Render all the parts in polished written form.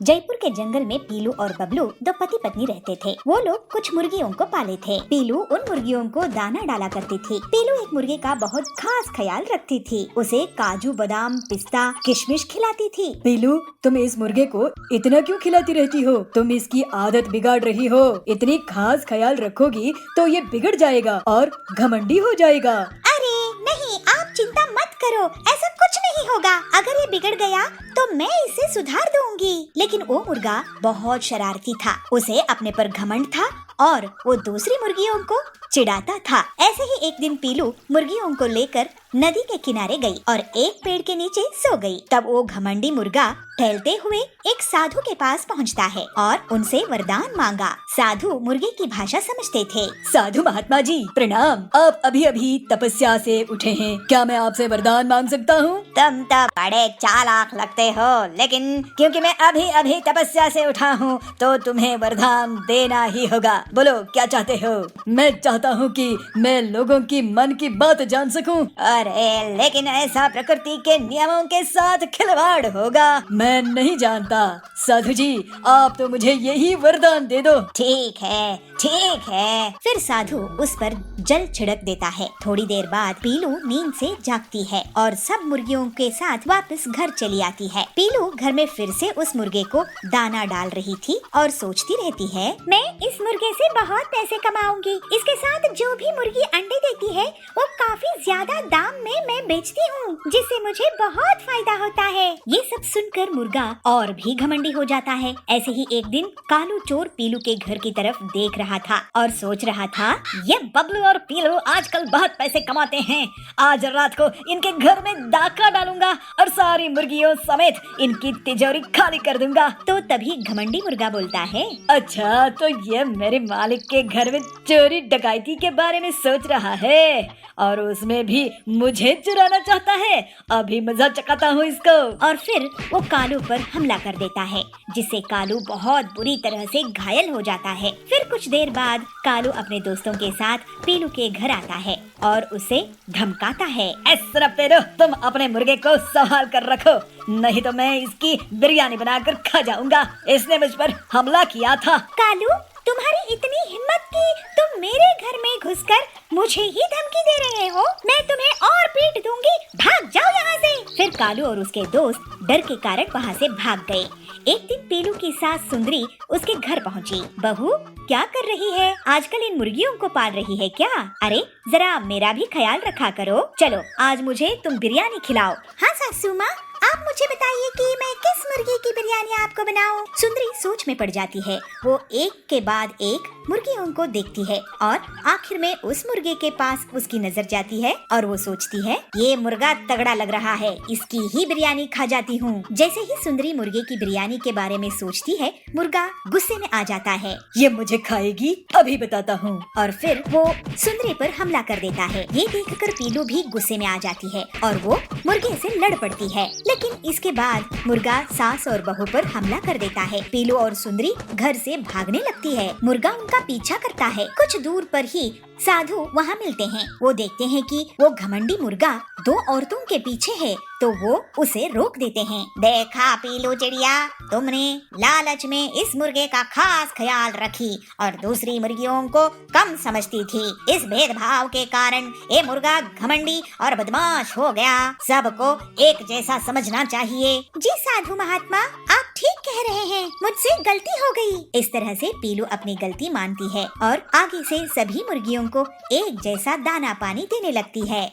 जयपुर के जंगल में पीलू और बबलू दो पति पत्नी रहते थे। वो लोग कुछ मुर्गियों को पाले थे। पीलू उन मुर्गियों को दाना डाला करती थी। पीलू एक मुर्गे का बहुत खास ख्याल रखती थी। उसे काजू, बादाम, पिस्ता, किशमिश खिलाती थी। पीलू, तुम इस मुर्गे को इतना क्यों खिलाती रहती हो? तुम इसकी आदत बिगाड़ रही हो। इतनी खास ख्याल रखोगी तो ये बिगड़ जाएगा और घमंडी हो जाएगा। अरे नहीं, आप चिंता मत करो, ऐसा कुछ नहीं होगा। अगर ये बिगड़ गया तो मैं इसे सुधार दूंगी। लेकिन वो मुर्गा बहुत शरारती था। उसे अपने पर घमंड था और वो दूसरी मुर्गियों को चिढ़ाता था। ऐसे ही एक दिन पीलू मुर्गियों को लेकर नदी के किनारे गई और एक पेड़ के नीचे सो गई। तब वो घमंडी मुर्गा टहलते हुए एक साधु के पास पहुंचता है और उनसे वरदान मांगा। साधु मुर्गे की भाषा समझते थे। साधु महात्मा जी प्रणाम। आप अभी अभी तपस्या से उठे हैं, क्या मैं आपसे वरदान मांग सकता हूँ? तुम तो बड़े चालाक लगते हो, लेकिन क्योंकि मैं अभी अभी तपस्या से उठा हूँ तो तुम्हें वरदान देना ही होगा। बोलो क्या चाहते हो? मैं चाहता हूँ कि मैं लोगों की मन की बात जान सकूं। अरे लेकिन ऐसा प्रकृति के नियमों के साथ खिलवाड़ होगा। मैं नहीं जानता। साधु जी, आप तो मुझे यही वरदान दे दो। ठीक है, ठीक है। फिर साधु उस पर जल छिड़क देता है। थोड़ी देर बाद पीलू नींद से जागती है और सब मुर्गियों के साथ वापस घर चली आती है। पीलू घर में फिर से उस मुर्गे को दाना डाल रही थी और सोचती रहती है, मैं इस मुर्गे से बहुत पैसे कमाऊंगी। इसके साथ जो भी मुर्गी अंडे देती है वो काफी ज्यादा दाम में मैं बेचती हूँ, जिससे मुझे बहुत फायदा होता है। ये सब सुनकर मुर्गा और भी घमंडी हो जाता है। ऐसे ही एक दिन कालू चोर पीलू के घर की तरफ देख रहा था और सोच रहा था, ये बबलू और पीलू आजकल बहुत पैसे कमाते हैं। आज रात को इनके घर में डाका डालूंगा और सारी मुर्गियों समेत इनकी तिजोरी खाली कर दूंगा। तो तभी घमंडी मुर्गा बोलता है, अच्छा तो ये मेरे मालिक के घर में चोरी डकैती के बारे में सोच रहा है और उसमें भी मुझे चुराना चाहता है। अभी मजा चखाता हूँ इसको। और फिर वो कालू पर हमला कर देता है, जिससे कालू बहुत बुरी तरह से घायल हो जाता है। फिर कुछ देर बाद कालू अपने दोस्तों के साथ पीलू के घर आता है और उसे धमकाता है, ऐसा पेलो, तुम अपने मुर्गे को संभाल कर रखो, नहीं तो मैं इसकी बिरयानी बनाकर खा जाऊंगा। इसने मुझ पर हमला किया था। कालू, तुम्हारी इतनी हिम्मत कि तुम मेरे घर में घुसकर मुझे ही धमकी दे रहे हो? मैं तुम्हें और पीट दूंगी, भाग जाओ यहाँ से। फिर कालू और उसके दोस्त डर के कारण वहाँ से भाग गए। एक दिन पीलू की सास सुंदरी उसके घर पहुँची। बहू, क्या कर रही है? आजकल इन मुर्गियों को पाल रही है क्या? अरे जरा मेरा भी ख्याल रखा करो। चलो आज मुझे तुम बिरयानी खिलाओ। हाँ सासू माँ, आप मुझे बताइए कि मैं किस मुर्गी की बिरयानी आपको बनाऊं? सुंदरी सोच में पड़ जाती है। वो एक के बाद एक मुर्गियों को देखती है और आखिर में उस मुर्गे के पास उसकी नजर जाती है और वो सोचती है, ये मुर्गा तगड़ा लग रहा है, इसकी ही बिरयानी खा जाती हूँ। जैसे ही सुंदरी मुर्गे की बिरयानी के बारे में सोचती है, मुर्गा गुस्से में आ जाता है। ये मुझे खाएगी, अभी बताता हूँ। और फिर वो सुंदरी पर हमला कर देता है। ये देखकर पीलू भी गुस्से में आ जाती है और वो मुर्गे से लड़ पड़ती है। लेकिन इसके बाद मुर्गा सास और बहू पर हमला कर देता है। पीलू और सुंदरी घर से भागने लगती है। मुर्गा उनका पीछा करता है। कुछ दूर पर ही साधु वहाँ मिलते हैं। वो देखते हैं कि वो घमंडी मुर्गा दो औरतों के पीछे है, तो वो उसे रोक देते हैं। देखा पीलू चिड़िया, तुमने लालच में इस मुर्गे का खास ख्याल रखी और दूसरी मुर्गियों को कम समझती थी। इस भेदभाव के कारण ये मुर्गा घमंडी और बदमाश हो गया। सबको एक जैसा समझना चाहिए। जी साधु महात्मा, आप ठीक कह रहे हैं, मुझसे गलती हो गई। इस तरह से पीलू अपनी गलती मानती है और आगे से सभी मुर्गियों को एक जैसा दाना पानी देने लगती है।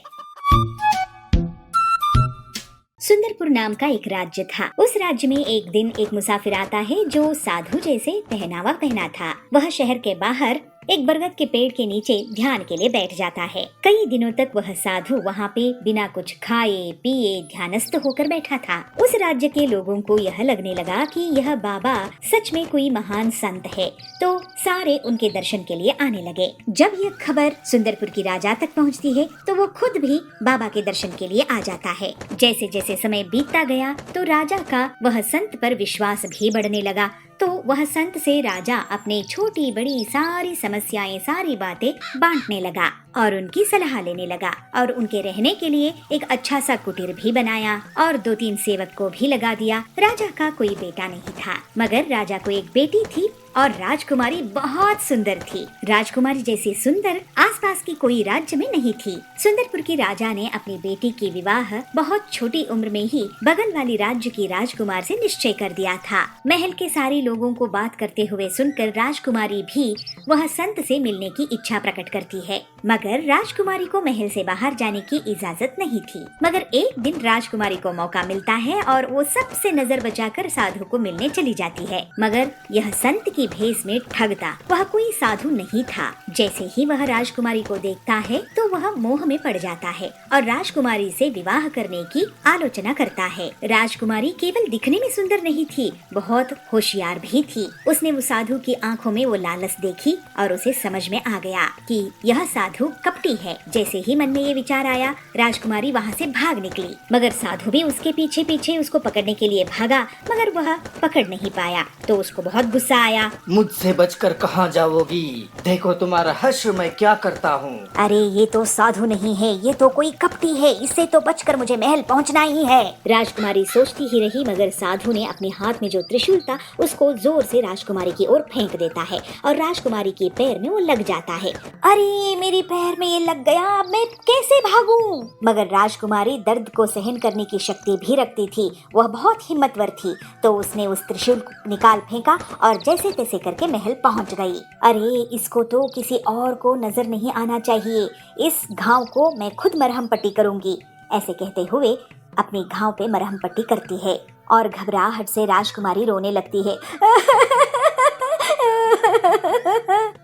सुंदरपुर नाम का एक राज्य था। उस राज्य में एक दिन एक मुसाफिर आता है जो साधु जैसे पहनावा पहना था। वह शहर के बाहर एक बरगद के पेड़ के नीचे ध्यान के लिए बैठ जाता है। कई दिनों तक वह साधु वहाँ पे बिना कुछ खाए पिए ध्यानस्थ होकर बैठा था। उस राज्य के लोगों को यह लगने लगा कि यह बाबा सच में कोई महान संत है, तो सारे उनके दर्शन के लिए आने लगे। जब यह खबर सुंदरपुर की राजा तक पहुँचती है तो वो खुद भी बाबा के दर्शन के लिए आ जाता है। जैसे जैसे समय बीतता गया तो राजा का वह संत पर विश्वास भी बढ़ने लगा। तो वह संत से राजा अपने छोटी बड़ी सारी समस्याएं, सारी बातें बांटने लगा। और उनकी सलाह लेने लगा और उनके रहने के लिए एक अच्छा सा कुटीर भी बनाया और 2-3 सेवक को भी लगा दिया। राजा का कोई बेटा नहीं था, मगर राजा को एक बेटी थी और राजकुमारी बहुत सुंदर थी। राजकुमारी जैसी सुंदर आसपास की कोई राज्य में नहीं थी। सुंदरपुर की राजा ने अपनी बेटी की विवाह बहुत छोटी उम्र में ही बगल वाली राज्य की राजकुमार से निश्चय कर दिया था। महल के सारे लोगों को बात करते हुए सुनकर राजकुमारी भी वह संत से मिलने की इच्छा प्रकट करती है, मगर राजकुमारी को महल से बाहर जाने की इजाजत नहीं थी। मगर एक दिन राजकुमारी को मौका मिलता है और वो सबसे नजर बचाकर साधु को मिलने चली जाती है, मगर यह संत की भेष में ठगता वह कोई साधु नहीं था। जैसे ही वह राजकुमारी को देखता है तो वह मोह में पड़ जाता है और राजकुमारी से विवाह करने की आलोचना करता है। राजकुमारी केवल दिखने में सुंदर नहीं थी, बहुत होशियार भी थी। उसने वो साधु की आंखों में वो लालच देखी और उसे समझ में आ गया कि यह साधु कपटी है। जैसे ही मन में ये विचार आया, राजकुमारी वहाँ से भाग निकली, मगर साधु भी उसके पीछे पीछे उसको पकड़ने के लिए भागा, मगर वह पकड़ नहीं पाया तो उसको बहुत गुस्सा आया। मुझसे बचकर कहाँ जाओगी? देखो तुम्हारा हश्र मैं क्या करता हूँ। अरे ये तो साधु नहीं है, ये तो कोई कपटी है, इससे तो बचकर मुझे महल पहुँचना ही है। राजकुमारी सोचती ही रही, मगर साधु ने अपने हाथ में जो त्रिशूल था उसको जोर से राजकुमारी की ओर फेंक देता है और राजकुमारी के पैर में वो लग जाता है। अरे मेरे पैर में ये लग गया, अब मैं कैसे भागूं? मगर राजकुमारी दर्द को सहन करने की शक्ति भी रखती थी, वह बहुत हिम्मतवर थी, तो उसने उस त्रिशूल को निकाल फेंका और जैसे तैसे करके महल पहुंच गई। अरे इसको तो किसी और को नजर नहीं आना चाहिए, इस घाव को मैं खुद मरहम पट्टी करूंगी। ऐसे कहते हुए अपने घाव पे मरहम पट्टी करती है और घबराहट से राजकुमारी रोने लगती है।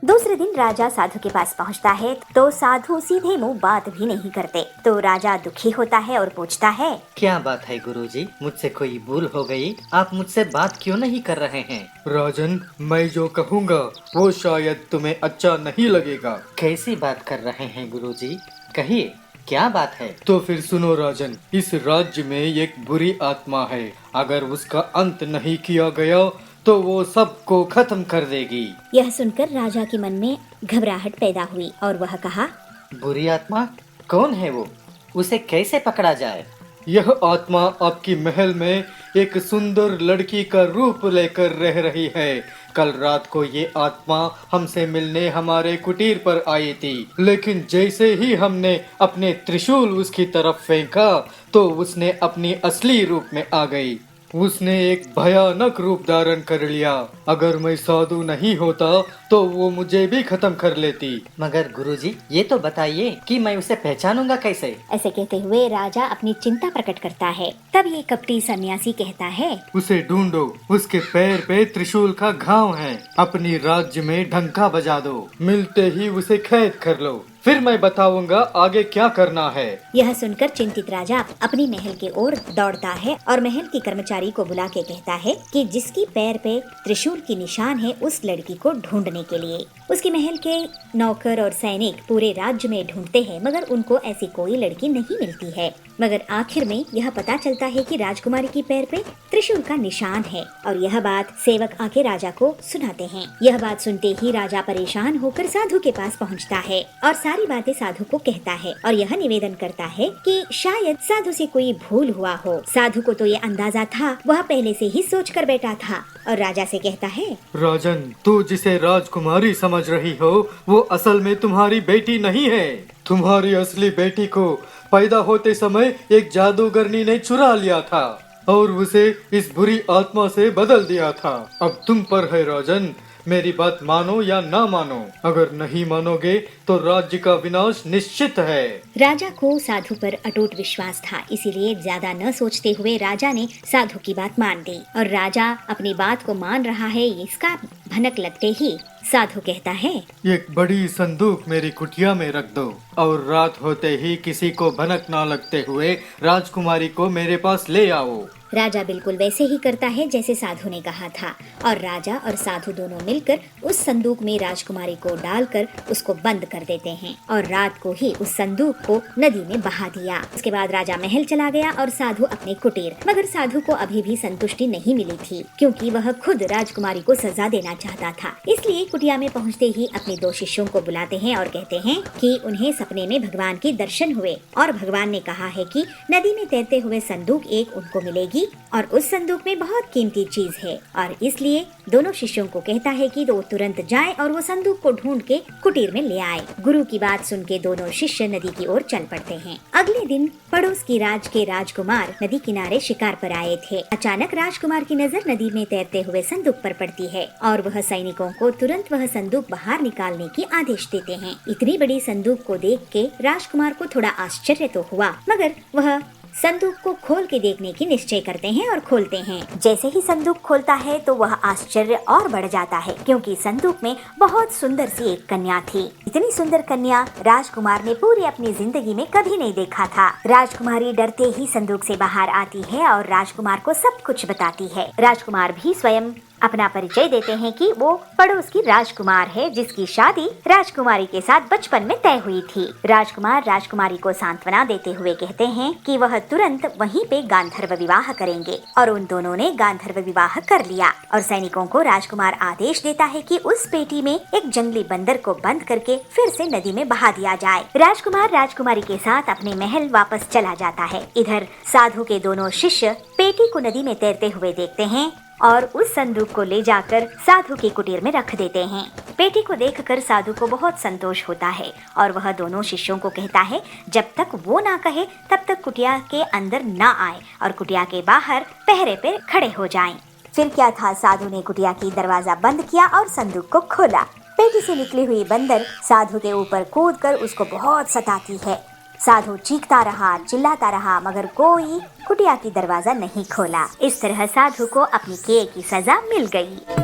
दूसरे दिन राजा साधु के पास पहुंचता है तो साधु सीधे मुंह बात भी नहीं करते, तो राजा दुखी होता है और पूछता है, क्या बात है गुरुजी? मुझसे कोई भूल हो गई? आप मुझसे बात क्यों नहीं कर रहे हैं? राजन, मैं जो कहूँगा वो शायद तुम्हें अच्छा नहीं लगेगा। कैसी बात कर रहे हैं गुरुजी? कहिए, क्या बात है? तो फिर सुनो राजन, इस राज्य में एक बुरी आत्मा है, अगर उसका अंत नहीं किया गया तो वो सबको खत्म कर देगी। यह सुनकर राजा के मन में घबराहट पैदा हुई और वह कहा, बुरी आत्मा कौन है वो? उसे कैसे पकड़ा जाए? यह आत्मा आपकी महल में एक सुंदर लड़की का रूप लेकर रह रही है। कल रात को ये आत्मा हमसे मिलने हमारे कुटीर पर आई थी, लेकिन जैसे ही हमने अपने त्रिशूल उसकी तरफ फेंका तो उसने अपनी असली रूप में आ गई। उसने एक भयानक रूप धारण कर लिया। अगर मैं साधु नहीं होता तो वो मुझे भी खत्म कर लेती। मगर गुरुजी, ये तो बताइए कि मैं उसे पहचानूंगा कैसे? ऐसे कहते हुए राजा अपनी चिंता प्रकट करता है। तब ये कपटी सन्यासी कहता है, उसे ढूंढो, उसके पैर पे त्रिशूल का घाव है, अपनी राज्य में डंका बजा दो, मिलते ही उसे कैद कर लो, फिर मैं बताऊंगा आगे क्या करना है। यह सुनकर चिंतित राजा अपनी महल की ओर दौड़ता है और महल के कर्मचारी को बुला के कहता है कि जिसकी पैर पे त्रिशूल की निशान है उस लड़की को ढूंढने के लिए। उसके महल के नौकर और सैनिक पूरे राज्य में ढूंढते हैं, मगर उनको ऐसी कोई लड़की नहीं मिलती है। मगर आखिर में यह पता चलता है कि राजकुमारी की पैर पे त्रिशूल का निशान है और यह बात सेवक आके राजा को सुनाते हैं। यह बात सुनते ही राजा परेशान होकर साधु के पास पहुंचता है और सारी बातें साधु को कहता है और यह निवेदन करता है कि शायद साधु से कोई भूल हुआ हो। साधु को तो ये अंदाजा था, वह पहले से ही सोच कर बैठा था और राजा से कहता है, राजन, तू जिसे राजकुमारी समझ रही हो वो असल में तुम्हारी बेटी नहीं है। तुम्हारी असली बेटी को पैदा होते समय एक जादूगरनी ने चुरा लिया था और उसे इस बुरी आत्मा से बदल दिया था। अब तुम पर है राजन, मेरी बात मानो या ना मानो। अगर नहीं मानोगे तो राज्य का विनाश निश्चित है। राजा को साधु पर अटूट विश्वास था, इसीलिए ज्यादा न सोचते हुए राजा ने साधु की बात मान दी और राजा अपनी बात को मान रहा है इसका भनक लगते ही साधु कहता है, एक बड़ी संदूक मेरी कुटिया में रख दो और रात होते ही किसी को भनक ना लगते हुए राजकुमारी को मेरे पास ले आओ। राजा बिल्कुल वैसे ही करता है जैसे साधु ने कहा था और राजा और साधु दोनों मिलकर उस संदूक में राजकुमारी को डालकर उसको बंद कर देते हैं और रात को ही उस संदूक को नदी में बहा दिया। उसके बाद राजा महल चला गया और साधु अपने कुटीर। मगर साधु को अभी भी संतुष्टि नहीं मिली थी, क्योंकि वह खुद राजकुमारी को सजा देना चाहता था, इसलिए कुटिया में पहुंचते ही अपने 2 शिष्यों को बुलाते हैं और कहते हैं कि उन्हें सपने में भगवान के दर्शन हुए और भगवान ने कहा है कि नदी में तैरते हुए संदूक एक उनको मिलेगी और उस संदूक में बहुत कीमती चीज है, और इसलिए दोनों शिष्यों को कहता है कि वो तुरंत जाए और वो संदूक को ढूंढ के कुटीर में ले आए। गुरु की बात सुन के दोनों शिष्य नदी की ओर चल पड़ते हैं। अगले दिन पड़ोस की राज के राजकुमार नदी किनारे शिकार पर आए थे। अचानक राजकुमार की नजर नदी में तैरते हुए संदूक पर पड़ती है और वह सैनिकों को तुरंत वह संदूक बाहर निकालने की आदेश देते हैं। इतनी बड़ी संदूक को देख के राजकुमार को थोड़ा आश्चर्य तो हुआ, मगर वह संदूक को खोल के देखने की निश्चय करते हैं और खोलते हैं। जैसे ही संदूक खोलता है तो वह आश्चर्य और बढ़ जाता है, क्योंकि संदूक में बहुत सुंदर सी एक कन्या थी। इतनी सुंदर कन्या राजकुमार ने पूरी अपनी जिंदगी में कभी नहीं देखा था। राजकुमारी डरते ही संदूक से बाहर आती है और राजकुमार को सब कुछ बताती है। राजकुमार भी स्वयं अपना परिचय देते हैं कि वो पड़ोस की राजकुमार है, जिसकी शादी राजकुमारी के साथ बचपन में तय हुई थी। राजकुमार राजकुमारी को सांत्वना देते हुए कहते हैं कि वह तुरंत वहीं पे गांधर्व विवाह करेंगे, और उन दोनों ने गांधर्व विवाह कर लिया। और सैनिकों को राजकुमार आदेश देता है कि उस पेटी में एक जंगली बंदर को बंद करके फिर से नदी में बहा दिया जाए। राजकुमार राजकुमारी के साथ अपने महल वापस चला जाता है। इधर साधु के दोनों शिष्य पेटी को नदी में तैरते हुए देखते हैं और उस संदूक को ले जाकर साधु की कुटीर में रख देते हैं। पेटी को देखकर साधु को बहुत संतोष होता है और वह दोनों शिष्यों को कहता है जब तक वो ना कहे तब तक कुटिया के अंदर ना आए और कुटिया के बाहर पहरे पे खड़े हो जाएं। फिर क्या था, साधु ने कुटिया की दरवाजा बंद किया और संदूक को खोला। पेटी से निकली हुई बंदर साधु के ऊपर कूदकर उसको बहुत सताती है। साधु चीखता रहा, चिल्लाता रहा, मगर कोई कुटिया की दरवाजा नहीं खोला। इस तरह साधु को अपनी किए की सजा मिल गई।